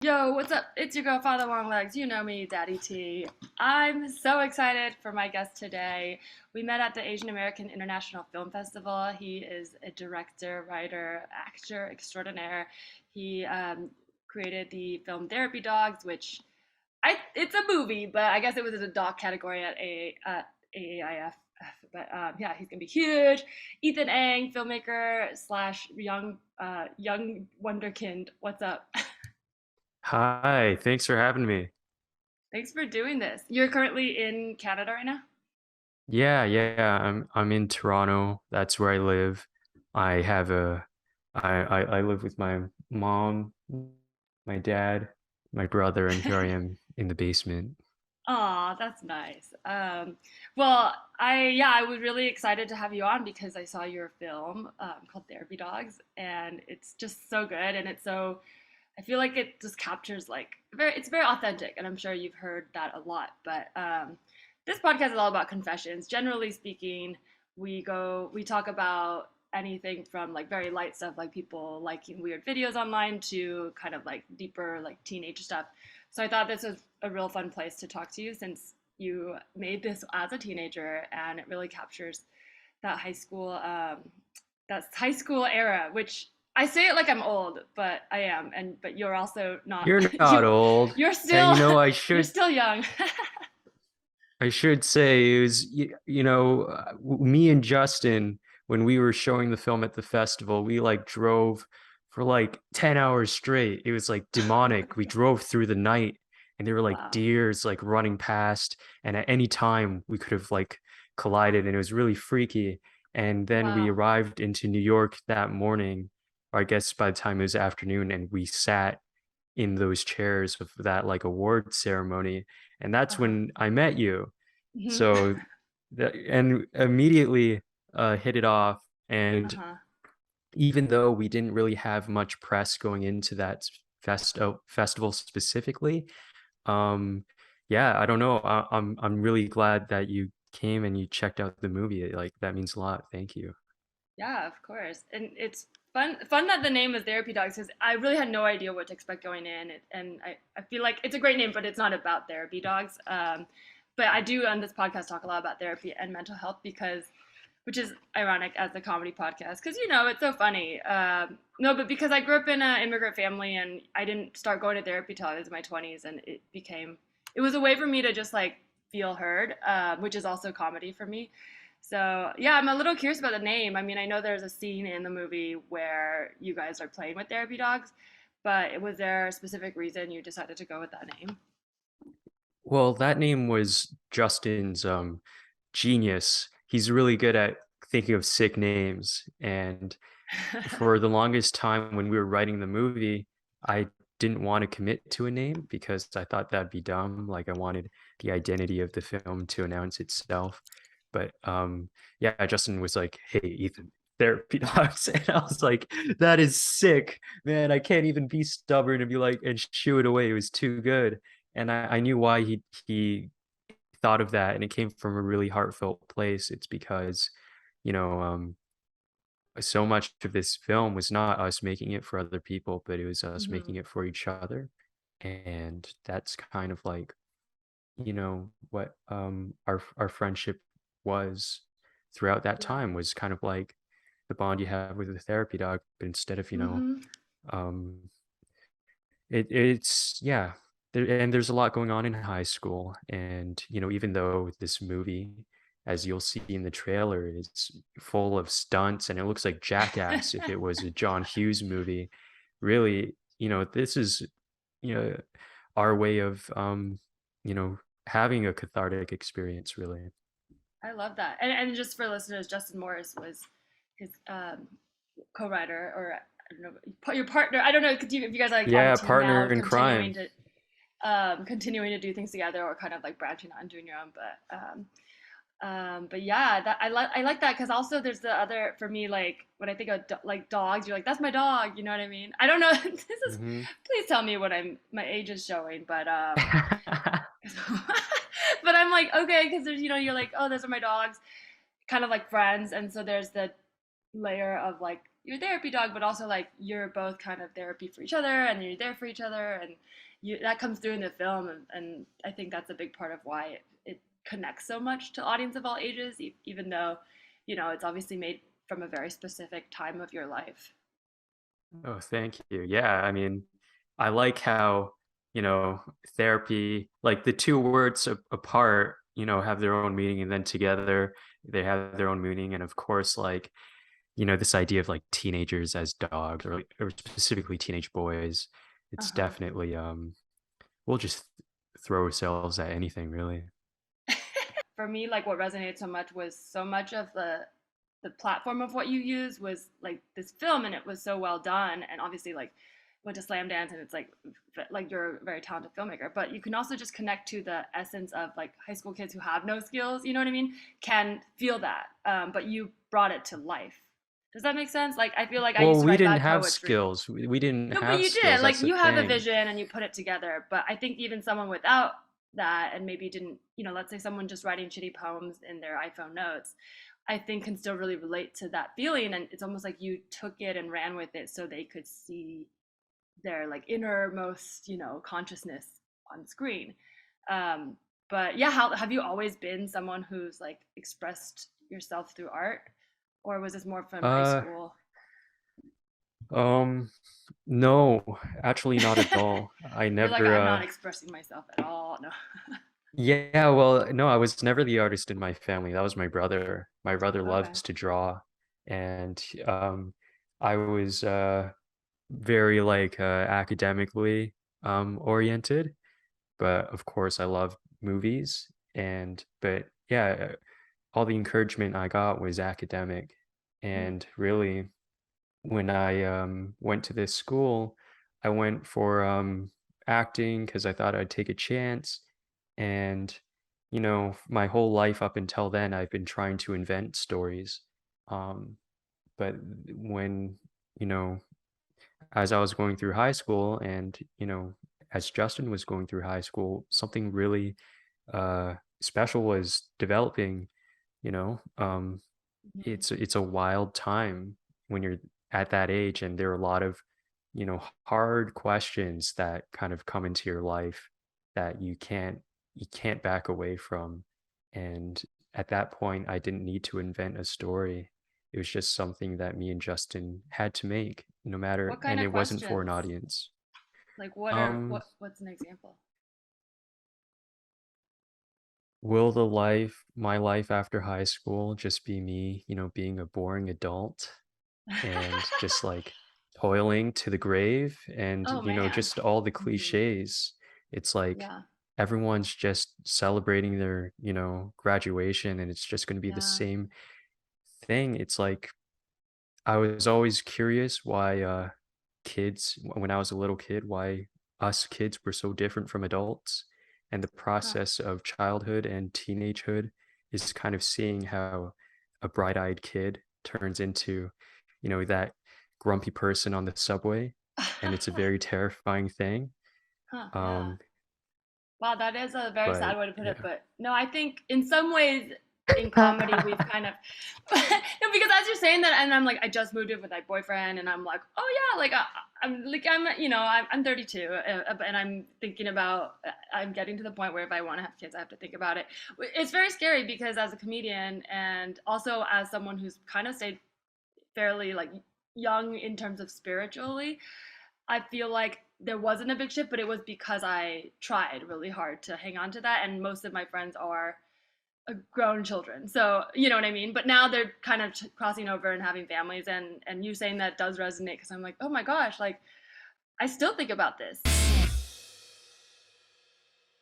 Yo, what's up? It's your girl, Father Long Legs. You know me, Daddy T. I'm so excited for my guest today. We met at the Asian American International Film Festival. He is a director, writer, actor extraordinaire. He created the film Therapy Dogs, which it's a movie, but I guess it was in the doc category at AAIF. But yeah, he's gonna be huge. Ethan Ang, filmmaker slash young wonderkind. What's up? Hi, thanks for having me. Thanks for doing this. You're currently in Canada right now? Yeah, I'm in Toronto. That's where I live. I have a I live with my mom, my dad, my brother, and here I am in the basement. Aw, that's nice. Well, I was really excited to have you on because I saw your film called Therapy Dogs, and it's just so good, and I feel like it just captures it's very authentic, and I'm sure you've heard that a lot. But this podcast is all about confessions. Generally speaking, we talk about anything from like very light stuff like people liking weird videos online to kind of like deeper like teenage stuff. So I thought this was a real fun place to talk to you since you made this as a teenager and it really captures that high school era, which I say it like I'm old, but I am, and but you're also not. You're not old. You're And still you're still young. I should say it was me and Justin when we were showing the film at the festival, we like drove for like 10 hours straight. It was like demonic. We drove through the night and there were like Wow. deers like running past and at any time we could have like collided and it was really freaky. And then we Wow. arrived into New York that morning, or I guess by the time it was afternoon, and we sat in those chairs of that like award ceremony, and that's Uh-huh. when I met you. Hmm. So and immediately hit it off. And Uh-huh. even though we didn't really have much press going into that festival specifically, um, yeah, I don't know. I'm really glad that you came and you checked out the movie. Like that means a lot. Thank you. Yeah, of course. And it's fun that the name is Therapy Dogs because I really had no idea what to expect going in. And I feel like it's a great name, but it's not about therapy dogs. But I do on this podcast talk a lot about therapy and mental health because, which is ironic as a comedy podcast because it's so funny. No, but because I grew up in an immigrant family and I didn't start going to therapy till I was in my 20s, and it was a way for me to just like feel heard, which is also comedy for me. So yeah, I'm a little curious about the name. I mean, I know there's a scene in the movie where you guys are playing with therapy dogs, but was there a specific reason you decided to go with that name? Well, that name was Justin's genius. He's really good at thinking of sick names. And for the longest time when we were writing the movie, I didn't want to commit to a name because I thought that'd be dumb. Like I wanted the identity of the film to announce itself. But yeah, Justin was like, "Hey, Ethan, therapy dogs," and I was like, "That is sick, man! I can't even be stubborn and be like and shoo it away. It was too good." And I knew why he thought of that, and it came from a really heartfelt place. It's because, you know, so much of this film was not us making it for other people, but it was us Hmm. making it for each other. And that's kind of like, what our friendship was throughout that Yeah. time was kind of like the bond you have with a therapy dog, but instead of, Hmm. um it's yeah. And there's a lot going on in high school, and even though this movie, as you'll see in the trailer, is full of stunts and it looks like Jackass if it was a John Hughes movie, really, this is you know our way of you know having a cathartic experience, really. I love that. And just for listeners, Justin Morris was his co-writer, or I don't know, your partner. I don't know if you guys are like on a Yeah, team now, partner in crime. continuing to do things together, or kind of like branching out and doing your own. But yeah, that I like that because also there's the other for me like when I think of like dogs, you're like that's my dog. You know what I mean? I don't know. This is Hmm. please tell me what my age is showing, but but I'm like okay because there's you're like oh those are my dogs, kind of like friends, and so there's the layer of like your therapy dog, but also like you're both kind of therapy for each other, and you're there for each other, and that comes through in the film, and I think that's a big part of why it connects so much to audience of all ages, even though it's obviously made from a very specific time of your life. Oh, thank you. Yeah, I mean, I like how, therapy, like the two words apart, have their own meaning, and then together they have their own meaning. And of course, like, this idea of like teenagers as dogs, or specifically teenage boys, it's Uh-huh. definitely, we'll just throw ourselves at anything, really. For me, like what resonated so much was so much of the platform of what you use was like this film, and it was so well done, and obviously like went to slam dance, and it's like you're a very talented filmmaker, but you can also just connect to the essence of like high school kids who have no skills, you know what I mean, can feel that, but you brought it to life. Does that make sense? Like I feel like I used Well, to we write didn't bad have poetry. skills. We didn't No, but have you did. skills. Like That's the you have a thing. vision and you put it together. But I think even someone without that, and maybe didn't, let's say someone just writing shitty poems in their iPhone notes, I think can still really relate to that feeling. And it's almost like you took it and ran with it so they could see their like innermost, consciousness on screen. Um, but yeah, how have you always been someone who's like expressed yourself through art, or was this more from high Uh, school? um, no, actually not at all. I You're like, never, I'm not expressing myself at all. No. yeah, well, no, I was never the artist in my family. That was my brother. My brother Okay. loves to draw, and I was very like academically oriented, but of course I love movies, and but yeah, all the encouragement I got was academic, Mm, and really when I went to this school, I went for acting because I thought I'd take a chance. And, my whole life up until then, I've been trying to invent stories. Um, but when, you know, as I was going through high school, and, as Justin was going through high school, something really special was developing, you know. mhm. It's a wild time when you're at that age, and there are a lot of, hard questions that kind of come into your life that you can't back away from. And at that point, I didn't need to invent a story. It was just something that me and Justin had to make, no matter, What kind and of it wasn't for an questions? audience. Like Um, what's an example? will my life after high school just be me, being a boring adult and just like toiling to the grave, and Oh man. just all the Hmm. cliches. It's like Yeah. everyone's just celebrating their graduation, and it's just going to be the Yeah. same thing. It's like I was always curious why when I was a little kid, why us kids were so different from adults. And the Huh. process of childhood and teenagehood is kind of seeing how a bright-eyed kid turns into, that grumpy person on the subway. And it's a very terrifying thing. Huh. Yeah. Um, Wow, that is a very but sad way to put it. yeah. But no, I think in some ways in comedy we've kind of no, because as you're saying that, and I'm like, I just moved in with my boyfriend, and I'm like, oh yeah, like I'm 32, and I'm thinking about I'm getting to the point where if I want to have kids, I have to think about it. It's very scary because as a comedian, and also as someone who's kind of stayed fairly like young in terms of spiritually, I feel like there wasn't a big shift, but it was because I tried really hard to hang on to that. And most of my friends are grown children. So, you know what I mean? But now they're kind of crossing over and having families. And you saying that does resonate because I'm like, oh my gosh, like I still think about this.